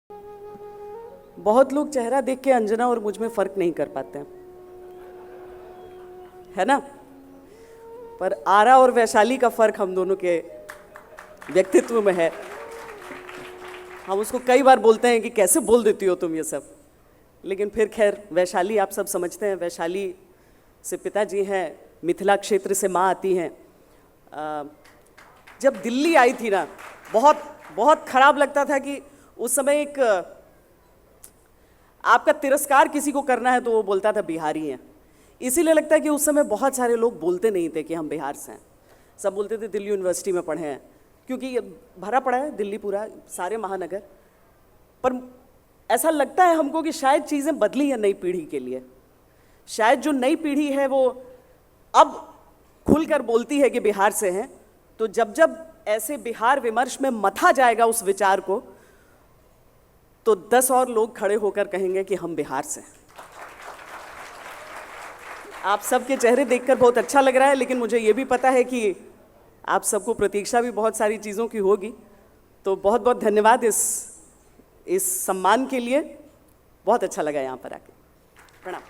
बहुत लोग चेहरा देख के अंजना और मुझ में फर्क नहीं कर पाते हैं, है ना। पर आरा और वैशाली का फर्क हम दोनों के व्यक्तित्व में है। हम उसको कई बार बोलते हैं कि कैसे बोल देती हो तुम ये सब, लेकिन फिर खैर वैशाली आप सब समझते हैं। वैशाली से पिताजी हैं, मिथिला क्षेत्र से माँ आती हैं। जब दिल्ली आई थी ना, बहुत बहुत खराब लगता था कि उस समय एक आपका तिरस्कार किसी को करना है तो वो बोलता था बिहारी हैं। इसीलिए लगता है कि उस समय बहुत सारे लोग बोलते नहीं थे कि हम बिहार से हैं। सब बोलते थे दिल्ली यूनिवर्सिटी में पढ़े हैं, क्योंकि ये भरा पड़ा है दिल्ली पूरा, सारे महानगर। पर ऐसा लगता है हमको कि शायद चीज़ें बदली हैं नई पीढ़ी के लिए। शायद जो नई पीढ़ी है वो अब खुलकर बोलती है कि बिहार से हैं। तो जब जब ऐसे बिहार विमर्श में मथा जाएगा उस विचार को, तो 10 और लोग खड़े होकर कहेंगे कि हम बिहार से हैं। आप सबके चेहरे देखकर बहुत अच्छा लग रहा है, लेकिन मुझे ये भी पता है कि आप सबको प्रतीक्षा भी बहुत सारी चीज़ों की होगी। तो बहुत बहुत धन्यवाद इस सम्मान के लिए। बहुत अच्छा लगा यहाँ पर आके। प्रणाम।